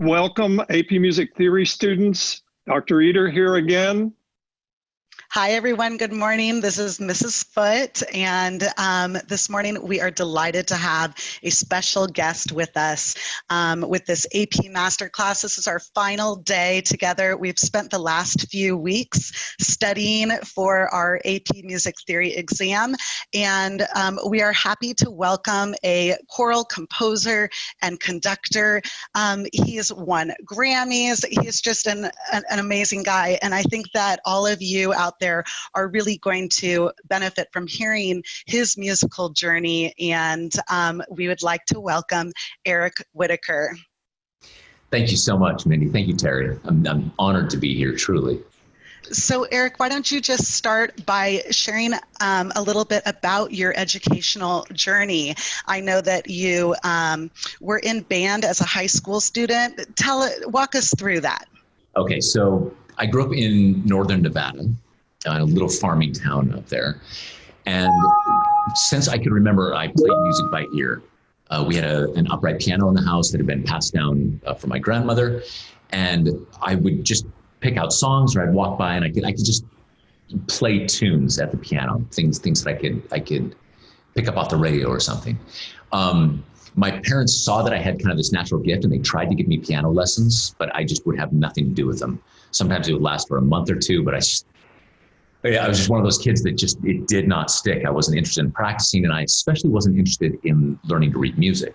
welcome AP Music Theory students. Dr. Eder here again. Hi, everyone. Good morning. This is Mrs. Foote, and this morning we are delighted to have a special guest with us with this AP Masterclass. This is our final day together. We've spent the last few weeks studying for our AP Music Theory exam, and we are happy to welcome a choral composer and conductor. He has won Grammys. He is just an amazing guy, and I think that all of you out there are really going to benefit from hearing his musical journey, and we would like to welcome Eric Whitacre. Thank you so much, Mindy. Thank you, Terry. I'm honored to be here, truly. So Eric, why don't you just start by sharing a little bit about your educational journey? I know that you were in band as a high school student. Walk us through that. Okay, so I grew up in northern Nevada, a little farming town up there. And since I could remember, I played music by ear. We had an upright piano in the house that had been passed down from my grandmother. And I would just pick out songs, or I'd walk by and I could just play tunes at the piano, things that I could pick up off the radio or something. My parents saw that I had kind of this natural gift, and they tried to give me piano lessons, but I just would have nothing to do with them. Sometimes it would last for a month or two, but I was just one of those kids that it did not stick. I wasn't interested in practicing, and I especially wasn't interested in learning to read music.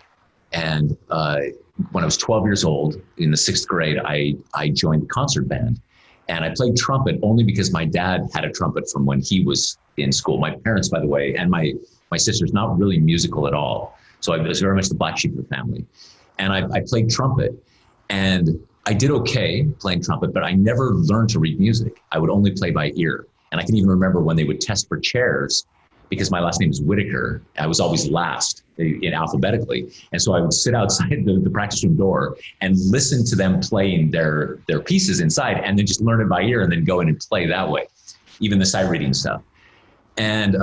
And when I was 12 years old, in the 6th grade, I joined the concert band, and I played trumpet only because my dad had a trumpet from when he was in school. My parents, by the way, and my sister's not really musical at all. So I was very much the black sheep of the family. And I played trumpet, and I did okay playing trumpet, but I never learned to read music. I would only play by ear. And I can even remember when they would test for chairs, because my last name is Whitacre, I was always last in alphabetically. And so I would sit outside the practice room door and listen to them playing their pieces inside, and then just learn it by ear and then go in and play that way, even the sight reading stuff. And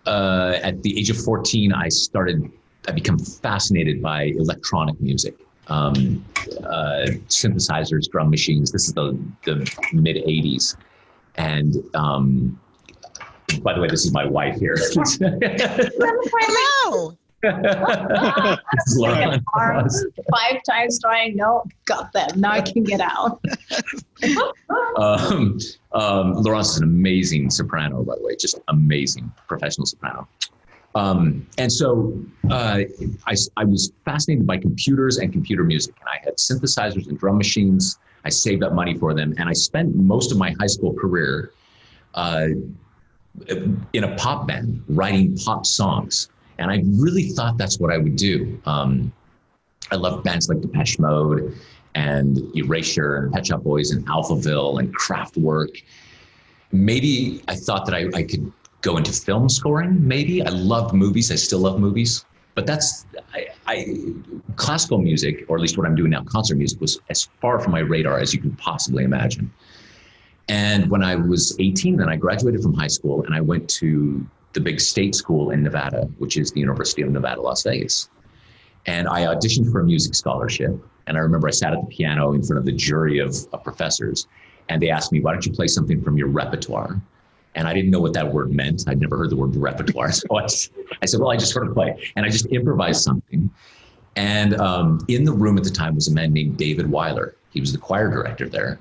at the age of 14, I became fascinated by electronic music, synthesizers, drum machines. This is the mid 80s. And by the way, this is my wife here. Hello. This is Lauren. 5 times trying, no, got them. Now I can get out. Laurence is an amazing soprano, by the way, just amazing professional soprano. And so I was fascinated by computers and computer music, and I had synthesizers and drum machines. I saved up money for them, and I spent most of my high school career in a pop band, writing pop songs. And I really thought that's what I would do. I loved bands like Depeche Mode and Erasure and Pet Shop Boys and Alphaville and Kraftwerk. Maybe I thought that I could go into film scoring, maybe. I loved movies. I still love movies. But classical music, or at least what I'm doing now, concert music, was as far from my radar as you could possibly imagine. And when I was 18, then I graduated from high school, and I went to the big state school in Nevada, which is the University of Nevada, Las Vegas. And I auditioned for a music scholarship. And I remember I sat at the piano in front of the jury of professors, and they asked me, why don't you play something from your repertoire? And I didn't know what that word meant. I'd never heard the word repertoire. So I said, well, I just sort of play. And I just improvised something. And in the room at the time was a man named David Weiler. He was the choir director there.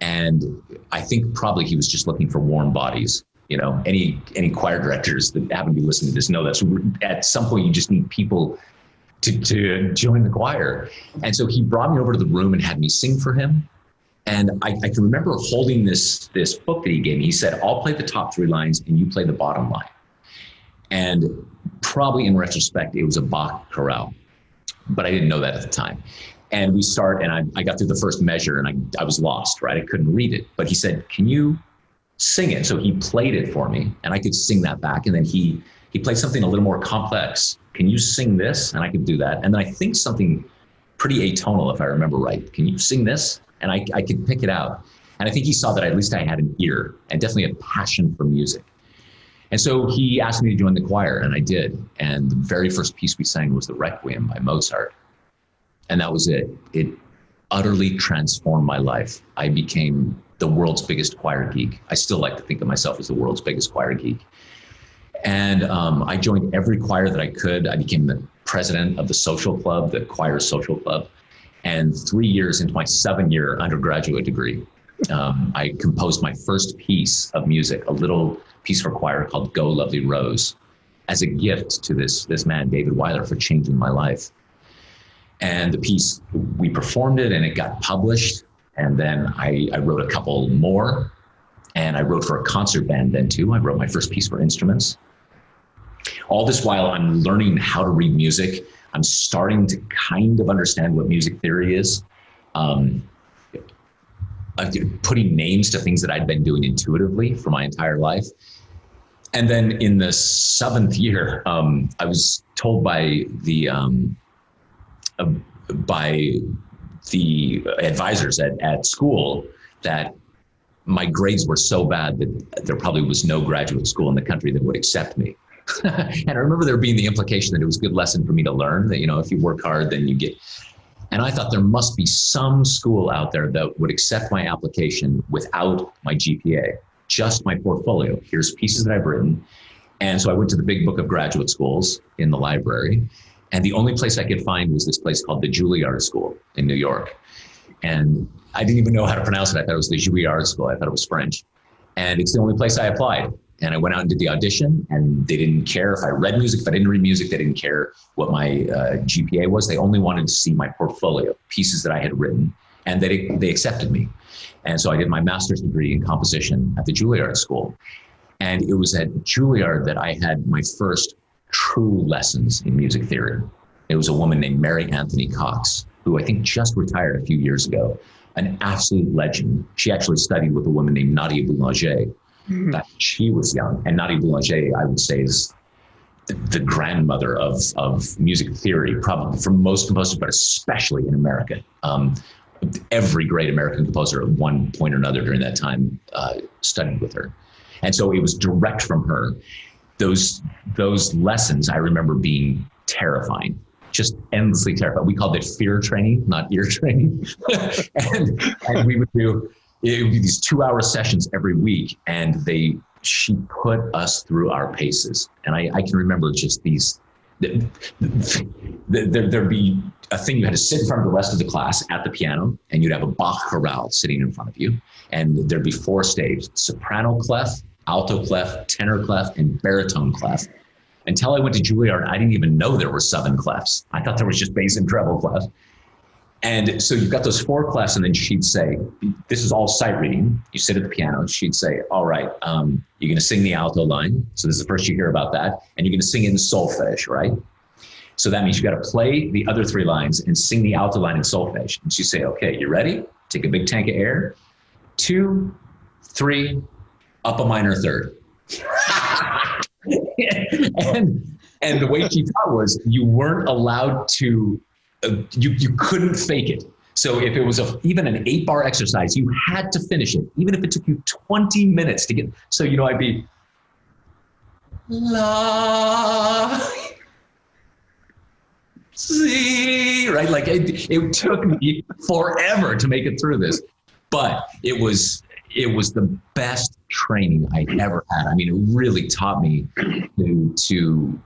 And I think probably he was just looking for warm bodies. You know, any choir directors that happen to be listening to this know that. So at some point, you just need people to join the choir. And so he brought me over to the room and had me sing for him. And I can remember holding this book that he gave me. He said, I'll play the top 3 lines and you play the bottom line. And probably in retrospect, it was a Bach chorale, but I didn't know that at the time. And we start, and I got through the first measure, and I was lost, right? I couldn't read it. But he said, can you sing it? So he played it for me, and I could sing that back. And then he played something a little more complex. Can you sing this? And I could do that. And then I think something pretty atonal, if I remember right. Can you sing this? And I could pick it out. And I think he saw that at least I had an ear and definitely a passion for music. And so he asked me to join the choir, and I did. And the very first piece we sang was the Requiem by Mozart. And that was it. utterly transformed my life. I became the world's biggest choir geek. I still like to think of myself as the world's biggest choir geek. And I joined every choir that I could. I became the president of the social club, the choir social club. And 3 years into my 7-year undergraduate degree, I composed my first piece of music, a little piece for choir called Go Lovely Rose, as a gift to this man, David Weiler, for changing my life. And the piece, we performed it and it got published. And then I wrote a couple more, and I wrote for a concert band then too. I wrote my first piece for instruments. All this while I'm learning how to read music. I'm starting to kind of understand what music theory is. Putting names to things that I'd been doing intuitively for my entire life. And then in the 7th year, I was told by the advisors at school that my grades were so bad that there probably was no graduate school in the country that would accept me. And I remember there being the implication that it was a good lesson for me to learn that, if you work hard, then you get. And I thought there must be some school out there that would accept my application without my GPA, just my portfolio. Here's pieces that I've written. And so I went to the big book of graduate schools in the library. And the only place I could find was this place called the Juilliard School in New York. And I didn't even know how to pronounce it. I thought it was the Juilliard School. I thought it was French. And it's the only place I applied. And I went out and did the audition, and they didn't care if I read music, if I didn't read music. They didn't care what my GPA was. They only wanted to see my portfolio, pieces that I had written, and they accepted me. And so I did my master's degree in composition at the Juilliard School. And it was at Juilliard that I had my first true lessons in music theory. It was a woman named Mary Anthony Cox, who I think just retired a few years ago, an absolute legend. She actually studied with a woman named Nadia Boulanger. That she was young. And Nadia Boulanger, I would say, is the grandmother of music theory, probably for most composers, but especially in America. Every great American composer at one point or another during that time studied with her. And so it was direct from her. Those lessons, I remember being terrifying, just endlessly terrifying. We called it fear training, not ear training. and we would do, it would be these 2-hour sessions every week, and she put us through our paces. And I can remember just these, there'd be a thing, you had to sit in front of the rest of the class at the piano, and you'd have a Bach chorale sitting in front of you. And there'd be 4 staves: soprano clef, alto clef, tenor clef, and baritone clef. Until I went to Juilliard, I didn't even know there were 7 clefs. I thought there was just bass and treble clefs. And so you've got those 4 clefs, and then she'd say, this is all sight reading. You sit at the piano, and she'd say, all right, you're going to sing the alto line. So this is the first you hear about that. And you're going to sing in solfege, right? So that means you got to play the other 3 lines and sing the alto line in solfege. And she'd say, okay, you ready? Take a big tank of air. 2, 3, up a minor third. and the way she taught was you weren't allowed to, you couldn't fake it. So if it was even an 8-bar exercise, you had to finish it, even if it took you 20 minutes to get. So, I'd be la, si, right? Like it took me forever to make it through this, but it was the best training I ever had. I mean, it really taught me to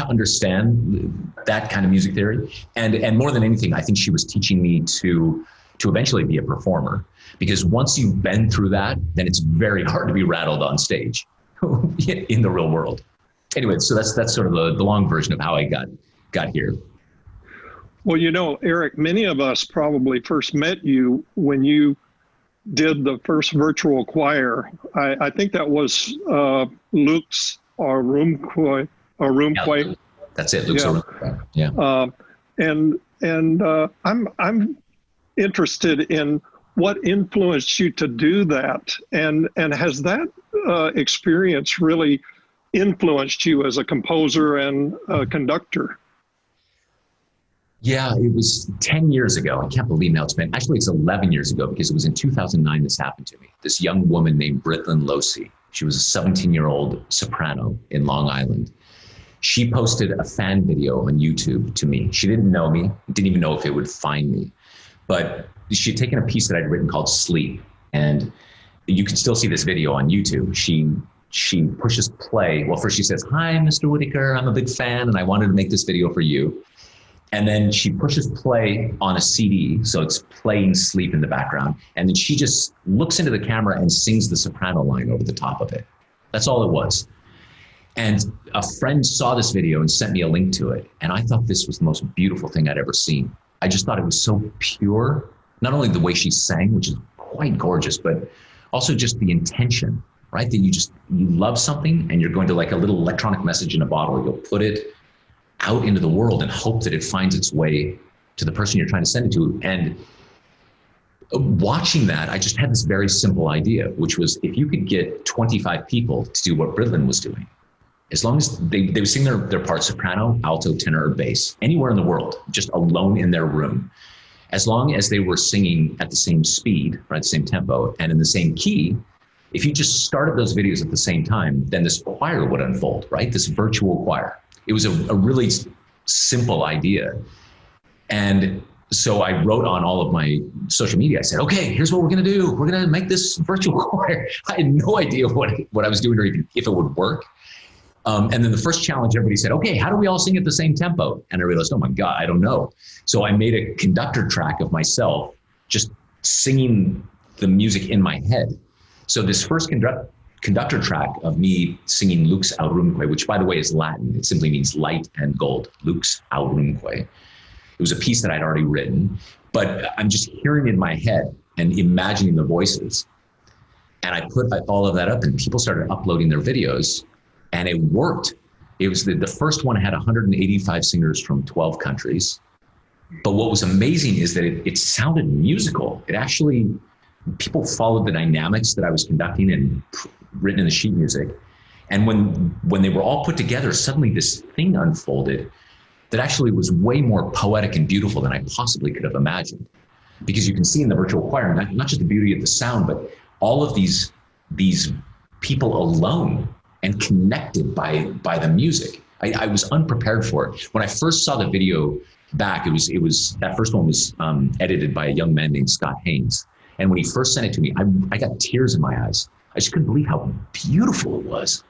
understand that kind of music theory. And more than anything, I think she was teaching me to eventually be a performer, because once you've been through that, then it's very hard to be rattled on stage in the real world. Anyway, so that's sort of the long version of how I got here. Well, Eric, many of us probably first met you when you did the first virtual choir. I think that was Luke's or room choir. That's it. Luke's choir. Yeah. And I'm interested in what influenced you to do that, and has that experience really influenced you as a composer and a conductor? Yeah, it was 10 years ago. I can't believe now it's 11 years ago, because it was in 2009 this happened to me. This young woman named Britlin Losey. She was a 17-year-old soprano in Long Island. She posted a fan video on YouTube to me. She didn't know me, didn't even know if it would find me. But she had taken a piece that I'd written called Sleep, and you can still see this video on YouTube. She pushes play. Well, first she says, "Hi, Mr. Whitacre, I'm a big fan and I wanted to make this video for you." And then she pushes play on a CD, so it's playing Sleep in the background. And then she just looks into the camera and sings the soprano line over the top of it. That's all it was. And a friend saw this video and sent me a link to it. And I thought this was the most beautiful thing I'd ever seen. I just thought it was so pure, not only the way she sang, which is quite gorgeous, but also just the intention, right? That you love something and you're going to, like a little electronic message in a bottle, you'll put it out into the world and hope that it finds its way to the person you're trying to send it to. And watching that, I just had this very simple idea, which was if you could get 25 people to do what Bridlin was doing, as long as they would sing their part, soprano, alto, tenor, or bass, anywhere in the world, just alone in their room, as long as they were singing at the same speed, right, the same tempo, and in the same key, if you just started those videos at the same time, then this choir would unfold, right? This virtual choir. It was a really simple idea. And so I wrote on all of my social media, I said, okay, here's what we're gonna do. We're gonna make this virtual choir. I had no idea what I was doing or even if it would work. And then the first challenge, everybody said, okay, how do we all sing at the same tempo? And I realized, oh my God, I don't know. So I made a conductor track of myself just singing the music in my head. So this first conductor track of me singing Lux Aurumque, which by the way is Latin. It simply means light and gold, Lux Aurumque. It was a piece that I'd already written, but I'm just hearing in my head and imagining the voices. And I put all of that up and people started uploading their videos and it worked. It was the first one had 185 singers from 12 countries. But what was amazing is that it sounded musical. It actually, people followed the dynamics that I was conducting and written in the sheet music. And when they were all put together, suddenly this thing unfolded that actually was way more poetic and beautiful than I possibly could have imagined. Because you can see in the virtual choir, not just the beauty of the sound, but all of these people alone and connected by the music. I was unprepared for it. When I first saw the video back, it was that first one was edited by a young man named Scott Haynes. And when he first sent it to me, I got tears in my eyes. I just couldn't believe how beautiful it was.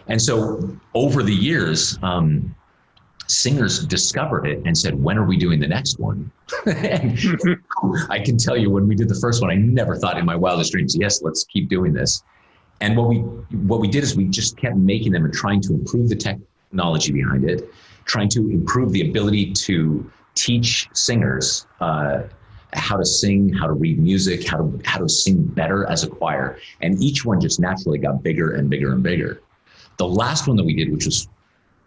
And so over the years, singers discovered it and said, when are we doing the next one? And I can tell you when we did the first one, I never thought in my wildest dreams, yes, let's keep doing this. And what we did is we just kept making them and trying to improve the technology behind it, trying to improve the ability to teach singers how to sing, how to read music, how to sing better as a choir. And each one just naturally got bigger and bigger and bigger. The last one that we did, which was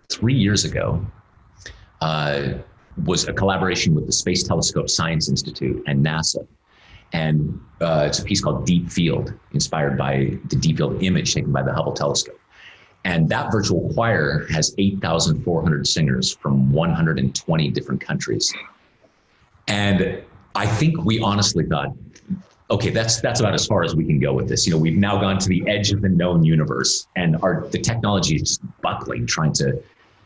3 years ago, was a collaboration with the Space Telescope Science Institute and NASA. And it's a piece called Deep Field, inspired by the deep field image taken by the Hubble telescope. And that virtual choir has 8,400 singers from 120 different countries. And I think we honestly thought, okay, that's about as far as we can go with this. You know, we've now gone to the edge of the known universe and the technology is just buckling, trying to,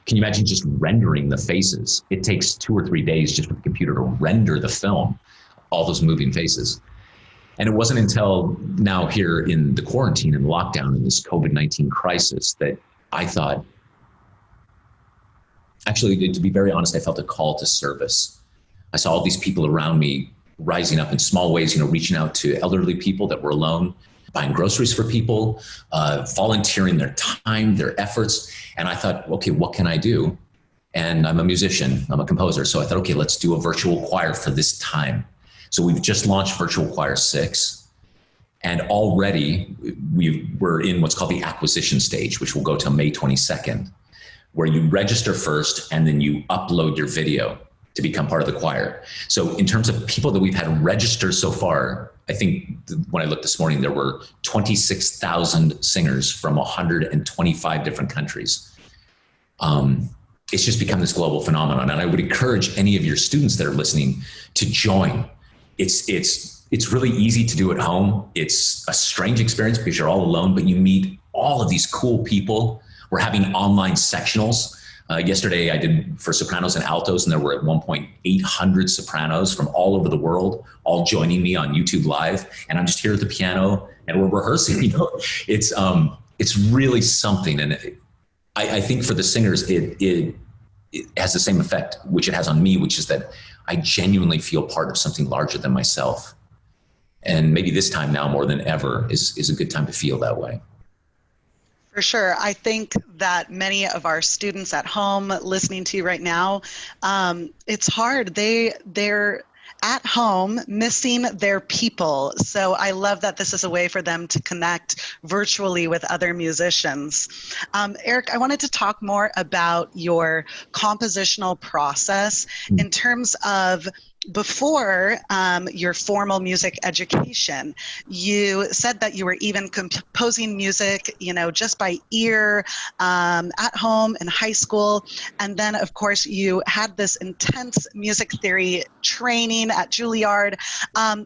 can you imagine just rendering the faces? It takes 2 or 3 days just for the computer to render the film, all those moving faces. And it wasn't until now here in the quarantine and lockdown and this COVID-19 crisis that I thought, actually, to be very honest, I felt a call to service. I saw all these people around me rising up in small ways, you know, reaching out to elderly people that were alone, buying groceries for people, volunteering their time, their efforts. And I thought, okay, what can I do? And I'm a musician, I'm a composer. So I thought, okay, let's do a virtual choir for this time. So we've just launched Virtual Choir 6. And already we're in what's called the acquisition stage, which will go till May 22nd, where you register first and then you upload your video to become part of the choir. So in terms of people that we've had register so far, I think when I looked this morning, there were 26,000 singers from 125 different countries. It's just become this global phenomenon. And I would encourage any of your students that are listening to join. It's really easy to do at home. It's a strange experience because you're all alone, but you meet all of these cool people. We're having online sectionals Yesterday I did for sopranos and altos, and there were at one point 800 sopranos from all over the world, all joining me on YouTube Live. And I'm just here at the piano and we're rehearsing. You know, it's really something. And I think for the singers, it has the same effect, which it has on me, which is that I genuinely feel part of something larger than myself. And maybe this time now more than ever is a good time to feel that way. For sure. I think that many of our students at home listening to you right now, it's hard. They're at home missing their people. So I love that this is a way for them to connect virtually with other musicians. Eric, I wanted to talk more about your compositional process in terms of before your formal music education. You said that you were even composing music, you know, just by ear at home in high school. And then, of course, you had this intense music theory training at Juilliard.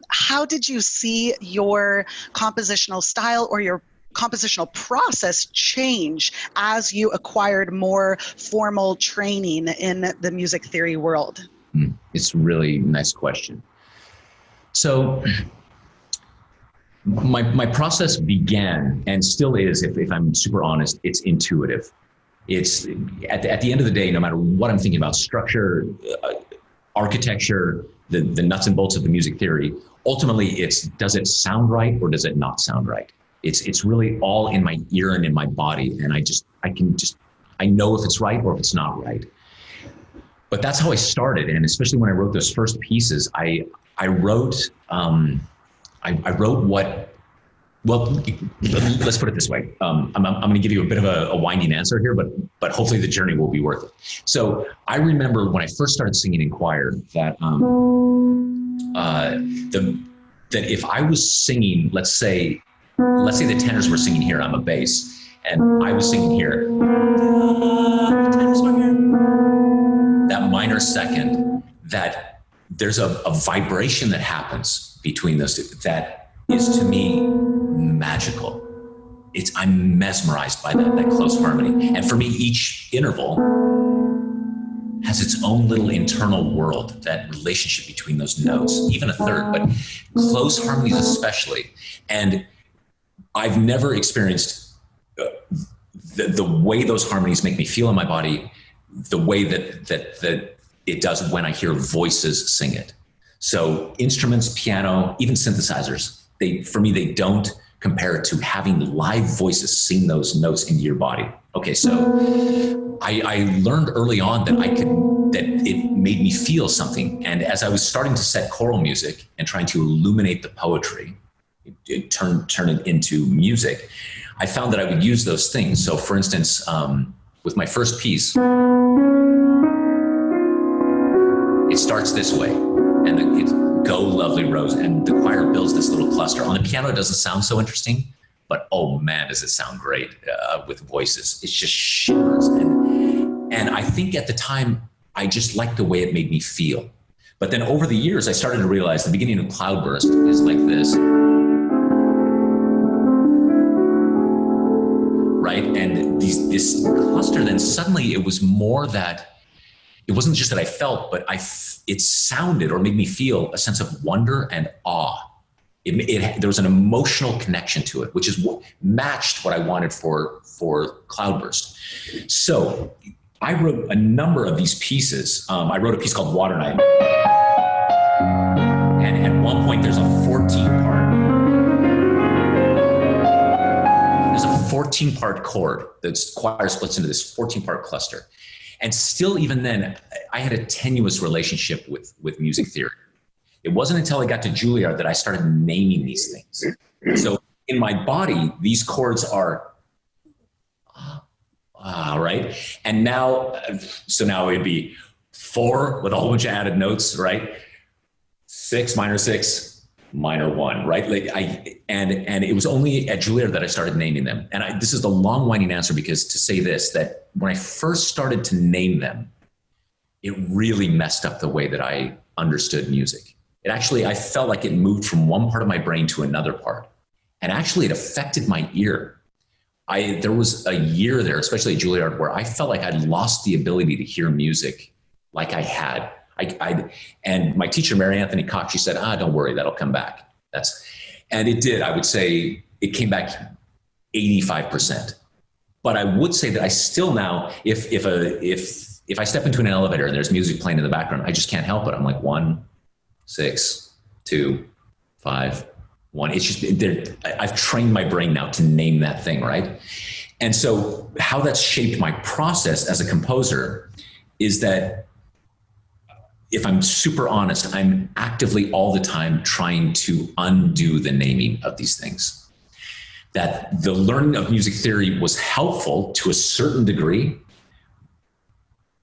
How did you see your compositional style or your compositional process change as you acquired more formal training in the music theory world? It's a really nice question. So my process began, and still is, if I'm super honest, it's intuitive. It's at the end of the day, no matter what I'm thinking about, structure, architecture, the nuts and bolts of the music theory, ultimately it's, does it sound right or does it not sound right? It's really all in my ear and in my body. And I know if it's right or if it's not right. But that's how I started. And especially when I wrote those first pieces, I wrote what, well, let's put it this way. I'm going to give you a bit of a winding answer here, but hopefully the journey will be worth it. So I remember when I first started singing in choir that, that if I was singing, let's say the tenors were singing here, I'm a bass, and I was singing here, that minor second, that there's a vibration that happens between those two that is to me magical. I'm mesmerized by that close harmony. And for me, each interval has its own little internal world, that relationship between those notes, even a third, but close harmonies especially. And I've never experienced the way those harmonies make me feel in my body the way that it does when I hear voices sing it. So instruments, piano, even synthesizers, for me, they don't compare to having live voices sing those notes into your body. Okay, so I learned early on that it made me feel something. And as I was starting to set choral music and trying to illuminate the poetry, turn it into music, I found that I would use those things. So for instance, with my first piece, it starts this way, and it's Go Lovely Rose, and the choir builds this little cluster. On the piano, it doesn't sound so interesting, but oh man, does it sound great with voices. It's just shimmers. And I think at the time, I just liked the way it made me feel. But then over the years, I started to realize the beginning of Cloudburst is like this. Right? And this cluster, then suddenly it was more that, it wasn't just that I felt, but it sounded or made me feel a sense of wonder and awe. There was an emotional connection to it, which is what matched what I wanted for Cloudburst. So I wrote a number of these pieces. I wrote a piece called Water Night. And at one point there's a 14-part chord. The choir splits into this 14-part cluster. And still, even then, I had a tenuous relationship with music theory. It wasn't until I got to Juilliard that I started naming these things. So in my body, these chords are, right? And now, so now it'd be 4 with a whole bunch of added notes, right? 6, minor 6, minor 1, right? And it was only at Juilliard that I started naming them. And this is the long winding answer, because to say this, that when I first started to name them, it really messed up the way that I understood music. I felt like it moved from one part of my brain to another part. And actually it affected my ear. there was a year there, especially at Juilliard, where I felt like I'd lost the ability to hear music like I had. And my teacher, Mary Anthony Cox, she said, don't worry, that'll come back. And it did. I would say it came back 85%. But I would say that I still now, if I step into an elevator and there's music playing in the background, I just can't help it. I'm like 1, 6, 2, 5, 1. It's just, I've trained my brain now to name that thing, right? And so how that's shaped my process as a composer is that, if I'm super honest, I'm actively all the time trying to undo the naming of these things. That the learning of music theory was helpful to a certain degree,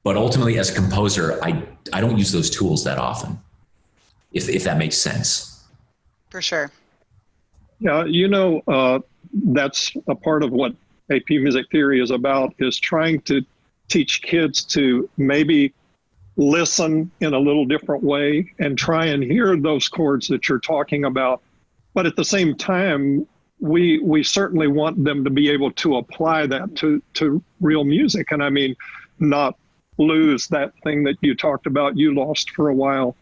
but ultimately as a composer, I don't use those tools that often, if that makes sense. For sure. Yeah, that's a part of what AP Music Theory is about, is trying to teach kids to maybe listen in a little different way and try and hear those chords that you're talking about. But at the same time, we certainly want them to be able to apply that to real music. And I mean, not lose that thing that you talked about, you lost for a while.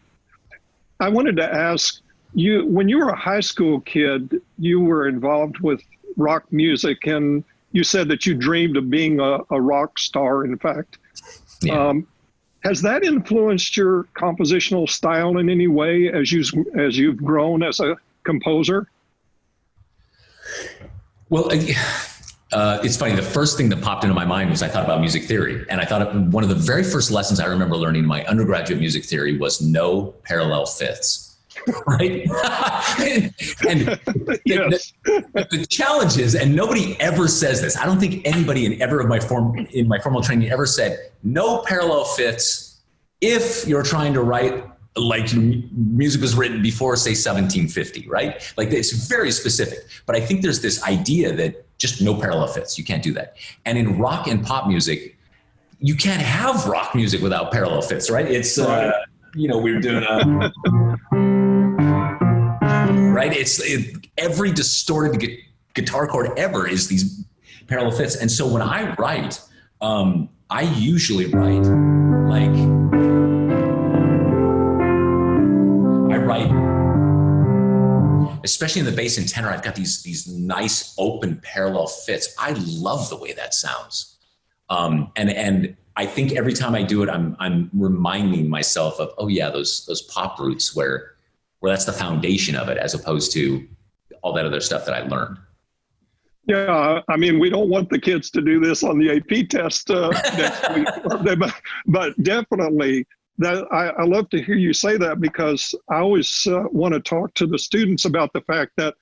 I wanted to ask you, when you were a high school kid, you were involved with rock music, and you said that you dreamed of being a rock star, in fact. Yeah. Has that influenced your compositional style in any way as you've grown as a composer? Well, it's funny. The first thing that popped into my mind was I thought about music theory. And I thought one of the very first lessons I remember learning in my undergraduate music theory was no parallel fifths. Right? and Yes. the challenge is, and nobody ever says this, I don't think anybody in my formal training ever said no parallel fifths if you're trying to write like music was written before, say, 1750, right? Like, it's very specific. But I think there's this idea that just no parallel fifths, you can't do that. And in rock and pop music, you can't have rock music without parallel fifths, right? It's, we're doing right? Every distorted guitar chord ever is these parallel fifths. And so when I write, I usually write especially in the bass and tenor, I've got these nice open parallel fifths. I love the way that sounds. And I think every time I do it, I'm reminding myself of, oh yeah, those pop roots where that's the foundation of it, as opposed to all that other stuff that I learned. Yeah, I mean, we don't want the kids to do this on the AP test next week, but definitely that I love to hear you say that, because I always want to talk to the students about the fact that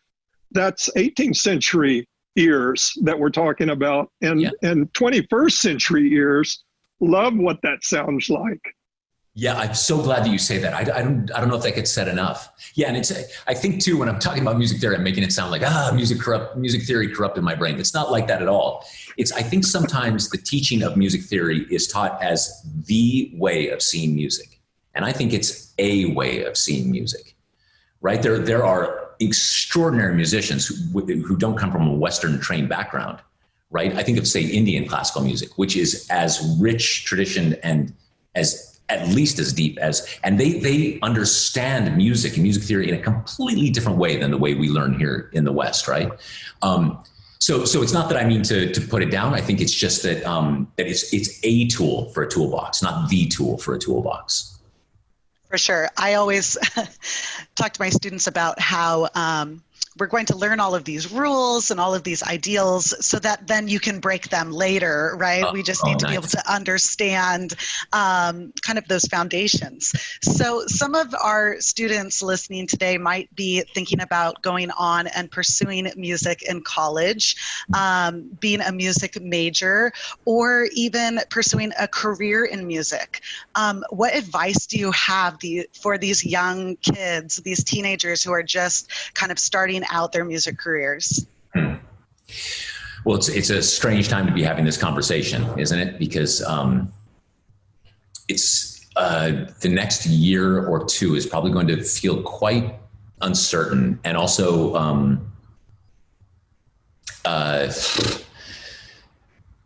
that's 18th century ears that we're talking about, and 21st century ears love what that sounds like. Yeah, I'm so glad that you say that. I don't know if that gets said enough. Yeah, and I think too, when I'm talking about music theory, I'm making it sound like music theory corrupted my brain. It's not like that at all. I think sometimes the teaching of music theory is taught as the way of seeing music, and I think it's a way of seeing music. Right? There are extraordinary musicians who don't come from a Western trained background. Right? I think of, say, Indian classical music, which is as rich tradition and at least as deep and they understand music and music theory in a completely different way than the way we learn here in the West, right? So it's not that I mean to put it down. I think it's just that it's a tool for a toolbox, not the tool for a toolbox. For sure. I always talk to my students about how we're going to learn all of these rules and all of these ideals so that then you can break them later, right? We just need to be able to understand kind of those foundations. So some of our students listening today might be thinking about going on and pursuing music in college, being a music major, or even pursuing a career in music. What advice do you have for these young kids, these teenagers who are just kind of starting out their music careers? Well, it's a strange time to be having this conversation, isn't it? Because it's the next year or two is probably going to feel quite uncertain, and also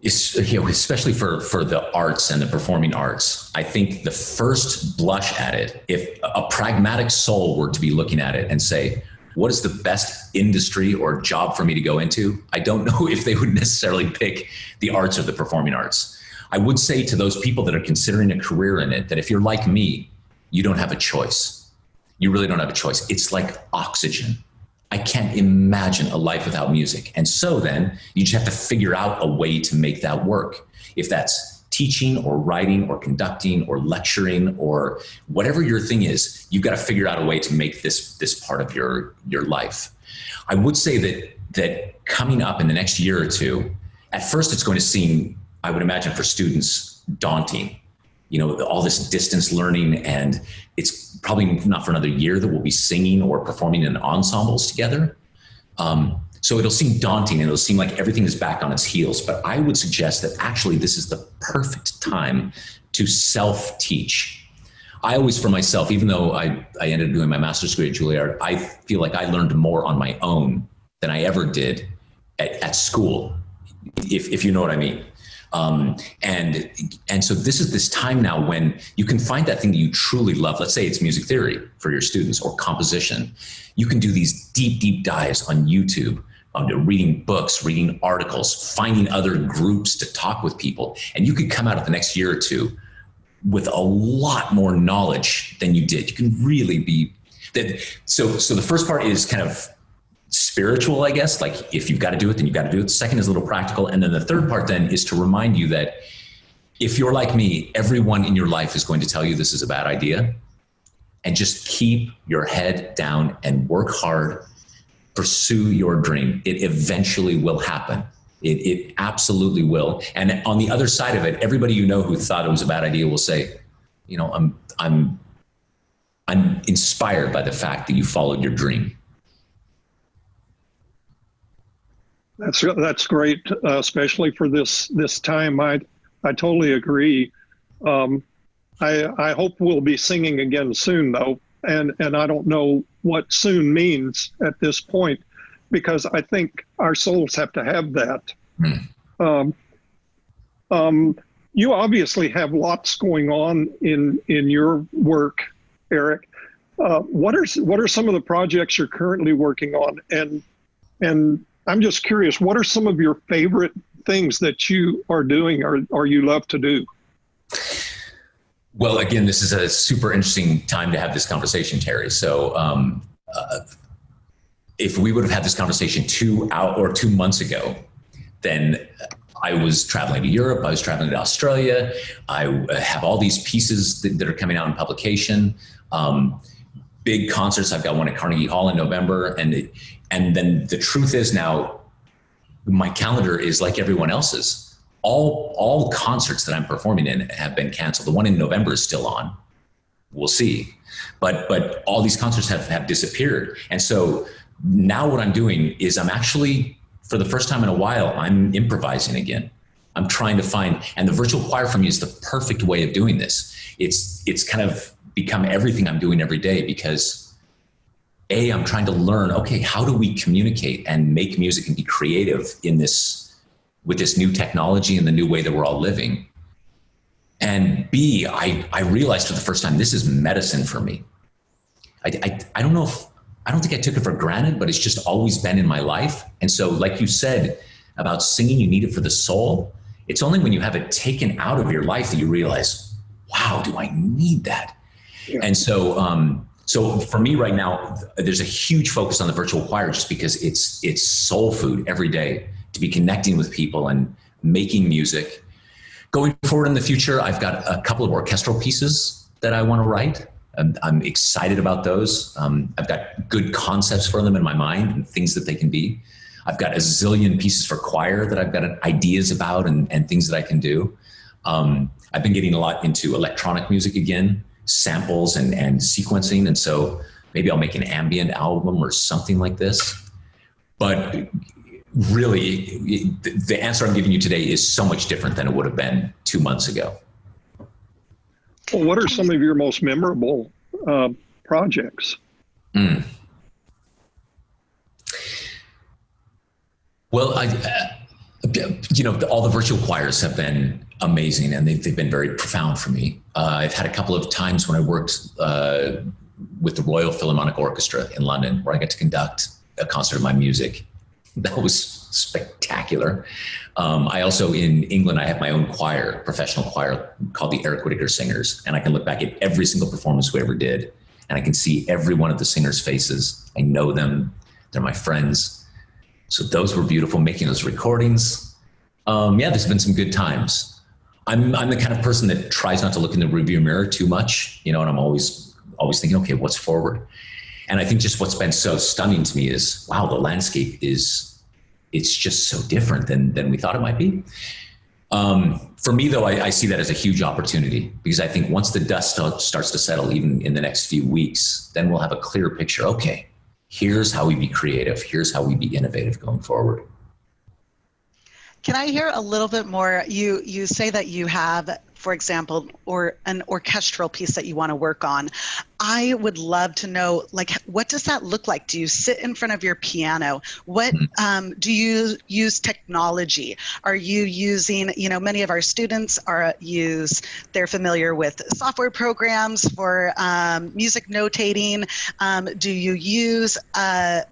Especially for the arts and the performing arts, I think the first blush at it, if a pragmatic soul were to be looking at it and say, what is the best industry or job for me to go into? I don't know if they would necessarily pick the arts or the performing arts. I would say to those people that are considering a career in it, that if you're like me, you don't have a choice. You really don't have a choice. It's like oxygen. I can't imagine a life without music. And so then you just have to figure out a way to make that work. If that's teaching or writing or conducting or lecturing or whatever your thing is, you've got to figure out a way to make this part of your life. I would say that coming up in the next year or two, at first it's going to seem, I would imagine for students, daunting. All this distance learning, and it's probably not for another year that we'll be singing or performing in ensembles together. So it'll seem daunting and it'll seem like everything is back on its heels. But I would suggest that actually this is the perfect time to self-teach. I always, for myself, even though I ended up doing my master's degree at Juilliard, I feel like I learned more on my own than I ever did at school, if you know what I mean. And so this is this time now when you can find that thing that you truly love. Let's say it's music theory for your students or composition. You can do these deep dives on YouTube, reading books, reading articles, finding other groups to talk with people. And you could come out of the next year or two with a lot more knowledge than you did. You can really be that. So the first part is kind of spiritual, I guess, like if you've got to do it, then you've got to do it. The second is a little practical. And then the third part then is to remind you that if you're like me, everyone in your life is going to tell you this is a bad idea. And just keep your head down and work hard, pursue your dream. It eventually will happen. It absolutely will. And on the other side of it, everybody who thought it was a bad idea will say, I'm inspired by the fact that you followed your dream. That's great, especially for this time. I totally agree. I hope we'll be singing again soon, though, and I don't know what soon means at this point, because I think our souls have to have that. You obviously have lots going on in your work, Eric. What are some of the projects you're currently working on, and I'm just curious, what are some of your favorite things that you are doing or you love to do? Well, again, this is a super interesting time to have this conversation, Terry. So if we would have had this conversation 2 months ago, then I was traveling to Europe, I was traveling to Australia, I have all these pieces that are coming out in publication, big concerts. I've got one at Carnegie Hall in November, and then the truth is now my calendar is like everyone else's. All concerts that I'm performing in have been canceled. The one in November is still on. We'll see. But all these concerts have disappeared. And so now what I'm doing is I'm actually, for the first time in a while, I'm improvising again. I'm trying to find, and the virtual choir for me is the perfect way of doing this. It's kind of become everything I'm doing every day because I'm trying to learn, okay, how do we communicate and make music and be creative with this new technology and the new way that we're all living? And B, I realized for the first time, this is medicine for me. I don't think I took it for granted, but it's just always been in my life. And so like you said about singing, you need it for the soul. It's only when you have it taken out of your life that you realize, wow, do I need that? Yeah. And so for me right now, there's a huge focus on the virtual choir just because it's soul food every day to be connecting with people and making music. Going forward in the future, I've got a couple of orchestral pieces that I want to write. I'm excited about those. I've got good concepts for them in my mind and things that they can be. I've got a zillion pieces for choir that I've got ideas about and things that I can do. I've been getting a lot into electronic music again, samples and sequencing. And so maybe I'll make an ambient album or something like this. But really, the answer I'm giving you today is so much different than it would have been 2 months ago. Well, what are some of your most memorable projects? Well, All the virtual choirs have been amazing, and they've been very profound for me. I've had a couple of times when I worked with the Royal Philharmonic Orchestra in London, where I got to conduct a concert of my music. That was spectacular. I also, in England, I have my own choir, professional choir called the Eric Whitacre Singers, and I can look back at every single performance we ever did, and I can see every one of the singers' faces. I know them. They're my friends. So those were beautiful, making those recordings. There's been some good times. I'm the kind of person that tries not to look in the rearview mirror too much, and I'm always thinking, okay, what's forward? And I think just what's been so stunning to me is, wow, the landscape it's just so different than we thought it might be. For me, though, I see that as a huge opportunity, because I think once the dust starts to settle, even in the next few weeks, then we'll have a clear picture. Okay, here's how we be creative. Here's how we be innovative going forward. Can I hear a little bit more? You say that you have, for example, or an orchestral piece that you want to work on. I would love to know, what does that look like? Do you sit in front of your piano? What do you use technology? Are you using, many of our students they're familiar with software programs for music notating. Do you use a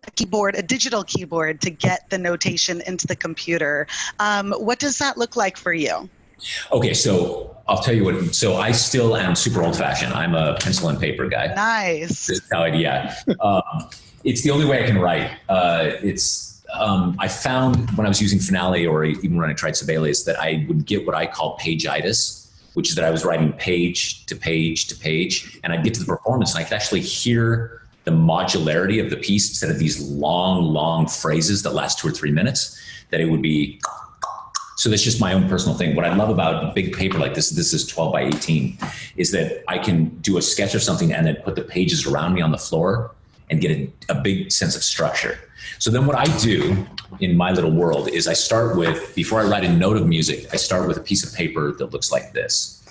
digital keyboard to get the notation into the computer? What does that look like for you? Okay, so I'll tell you what. So I still am super old-fashioned. I'm a pencil and paper guy. Nice. It's the only way I can write. I found when I was using Finale, or even when I tried Sibelius, that I would get what I call pageitis, which is that I was writing page to page to page, and I'd get to the performance, and I could actually hear the modularity of the piece instead of these long phrases that last 2 or 3 minutes. That it would be. So that's just my own personal thing. What I love about a big paper like this is 12 by 18, is that I can do a sketch of something and then put the pages around me on the floor and get a big sense of structure. So then what I do in my little world is before I write a note of music, I start with a piece of paper that looks like this.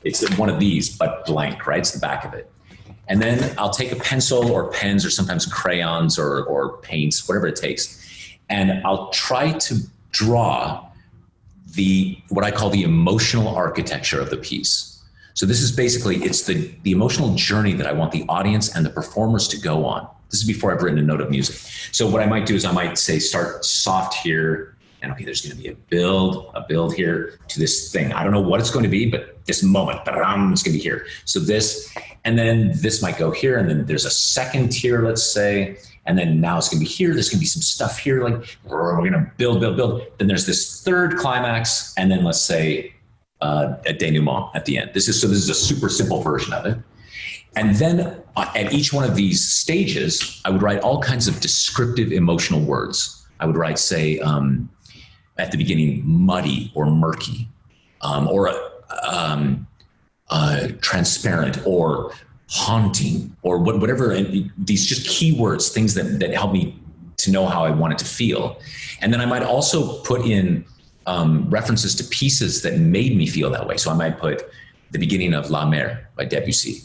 It's one of these, but blank, right? It's the back of it. And then I'll take a pencil or pens or sometimes crayons or paints, whatever it takes. And I'll try to draw what I call the emotional architecture of the piece. So this is basically, it's the emotional journey that I want the audience and the performers to go on. This is before I've written a note of music. So what I might do is I might say, start soft here, and okay, there's going to be a build here to this thing. I don't know what it's going to be, but this moment, it's going to be here. So this, and then this might go here, and then there's a second tier, let's say, and then now it's going to be here. There's going to be some stuff here, like we're going to build. Then there's this third climax, and then let's say a denouement at the end. This is a super simple version of it. And then at each one of these stages, I would write all kinds of descriptive emotional words. I would write, say, at the beginning, muddy or murky, or transparent or haunting, or whatever, and these just keywords, things that help me to know how I want it to feel. And then I might also put in references to pieces that made me feel that way. So I might put the beginning of La Mer by Debussy,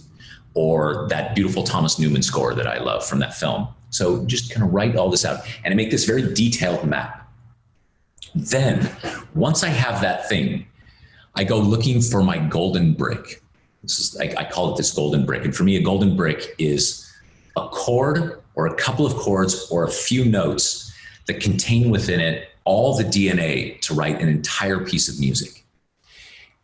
or that beautiful Thomas Newman score that I love from that film. So just kind of write all this out and I make this very detailed map. Then once I have that thing, I go looking for my golden brick. I call it this golden brick. And for me, a golden brick is a chord or a couple of chords or a few notes that contain within it all the DNA to write an entire piece of music.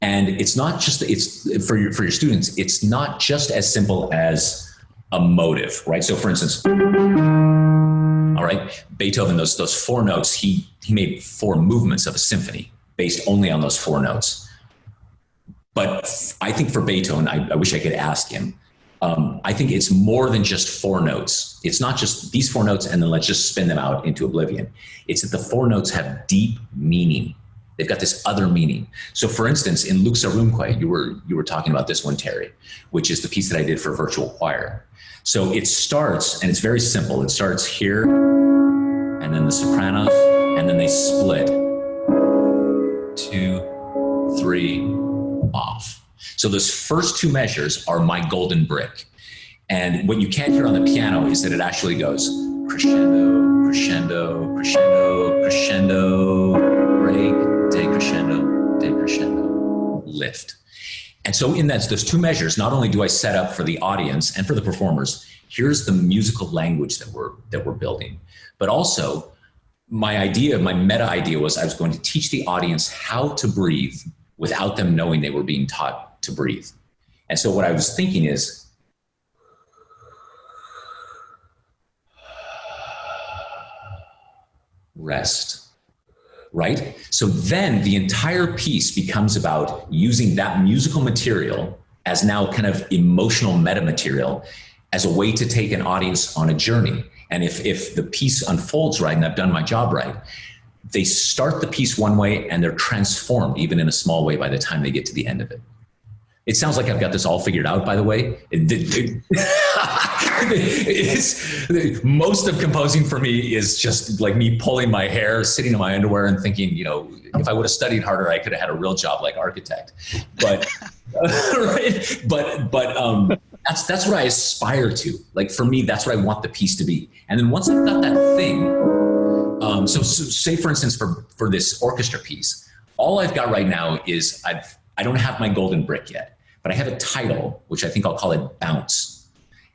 And it's not just, it's for your students, it's not just as simple as a motive, right? So for instance, all right, Beethoven, those 4 notes, he made 4 movements of a symphony based only on those 4 notes. But I think for Beethoven, I wish I could ask him, I think it's more than just 4 notes. It's not just these 4 notes and then let's just spin them out into oblivion. It's that the 4 notes have deep meaning. They've got this other meaning. So for instance, in Luxarumque, you were talking about this one, Terry, which is the piece that I did for virtual choir. So it starts, and it's very simple. It starts here, and then the sopranos, and then they split 2, 3, off. So those first 2 measures are my golden brick. And what you can't hear on the piano is that it actually goes crescendo, crescendo, crescendo, crescendo, break, lift. And so in those two measures, not only do I set up for the audience and for the performers, here's the musical language that we're building, but also my meta idea was I was going to teach the audience how to breathe without them knowing they were being taught to breathe. And so what I was thinking is, rest, right? So then the entire piece becomes about using that musical material as now kind of emotional meta material as a way to take an audience on a journey. And if the piece unfolds right, and I've done my job right, they start the piece one way and they're transformed even in a small way by the time they get to the end of it. It sounds like I've got this all figured out, by the way. Most of composing for me is just like me pulling my hair, sitting in my underwear and thinking, you know, if I would have studied harder, I could have had a real job like architect. But, right? But that's what I aspire to. Like for me, that's what I want the piece to be. And then once I've got that thing, so say for instance, for this orchestra piece, all I've got right now is I don't have my golden brick yet. But I have a title, which I think I'll call it Bounce.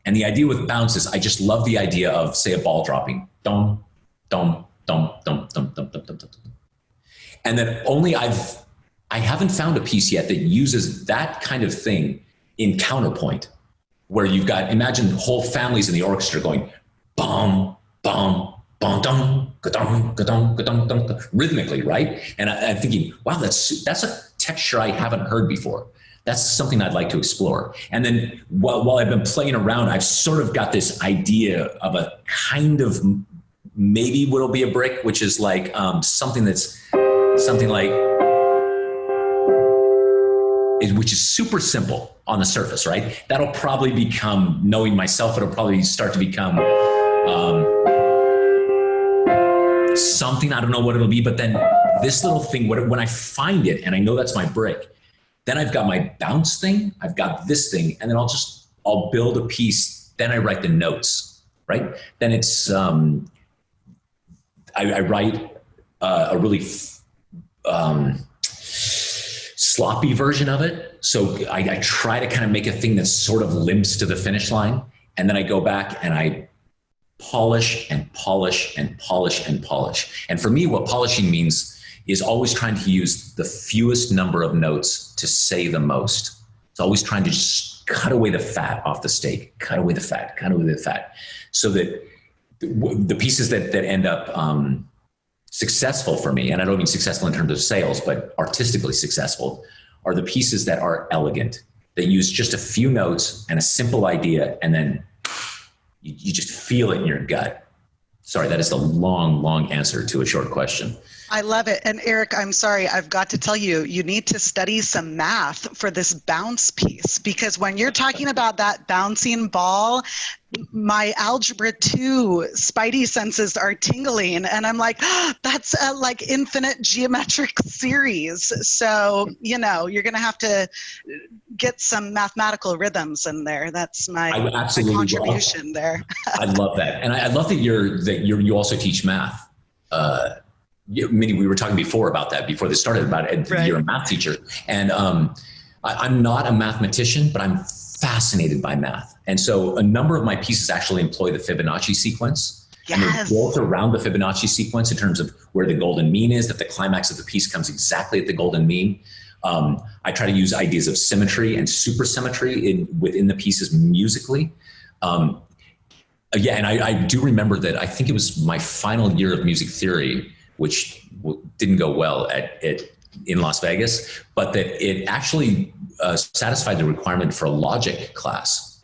And the idea with Bounce is I just love the idea of, say, a ball dropping. Dum, dum, dum, dum, dum, dum, dum, dum, dum. And then I haven't found a piece yet that uses that kind of thing in counterpoint, where you've got, imagine whole families in the orchestra going, bum, bum, bum, dum, ga-dum, ga-dum, ga-dum, dum, rhythmically, right? And I'm thinking, wow, that's a texture I haven't heard before. That's something I'd like to explore. And then while I've been playing around, I've sort of got this idea of a kind of maybe what'll be a brick, which is like something like, which is super simple on the surface, right? That'll probably become, knowing myself, it'll probably start to become something, I don't know what it'll be, but then this little thing, when I find it and I know that's my brick, then I've got my bounce thing, I've got this thing, and then I'll build a piece, then I write the notes, right? Then it's, I write a really sloppy version of it. So I try to kind of make a thing that sort of limps to the finish line. And then I go back and I polish and polish and polish and polish. And for me, what polishing means is always trying to use the fewest number of notes to say the most. It's always trying to just cut away the fat off the steak, cut away the fat, cut away the fat, so that the pieces that end up successful for me, and I don't mean successful in terms of sales, but artistically successful, are the pieces that are elegant, that use just a few notes and a simple idea, and then you just feel it in your gut. Sorry, that is a long, long answer to a short question. I love it. And Eric, I'm sorry, I've got to tell you, you need to study some math for this bounce piece, because when you're talking about that bouncing ball, my algebra 2 spidey senses are tingling, and I'm like, oh, that's a like infinite geometric series. So, you know, you're going to have to get some mathematical rhythms in there. That's my contribution there. I love that. And I love that you also teach math. Minnie, we were talking before about that, before this started, about it. Right. You're a math teacher. And I'm not a mathematician, but I'm fascinated by math. And so a number of my pieces actually employ the Fibonacci sequence. Yes. And they're built around the Fibonacci sequence in terms of where the golden mean is, that the climax of the piece comes exactly at the golden mean. I try to use ideas of symmetry and supersymmetry within the pieces musically. Yeah, and I do remember that I think it was my final year of music theory, which didn't go well in Las Vegas, but that it actually satisfied the requirement for a logic class,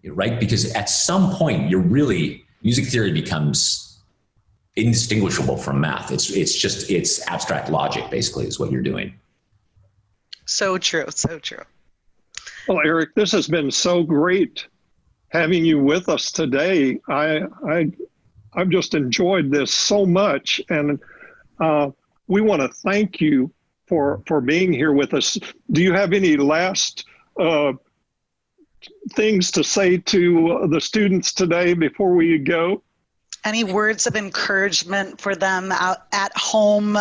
right? Because at some point, music theory becomes indistinguishable from math. It's abstract logic, basically, is what you're doing. So true, so true. Well, Eric, this has been so great having you with us today. I've just enjoyed this so much, and we want to thank you for being here with us. Do you have any last things to say to the students today before we go? Any words of encouragement for them out at home,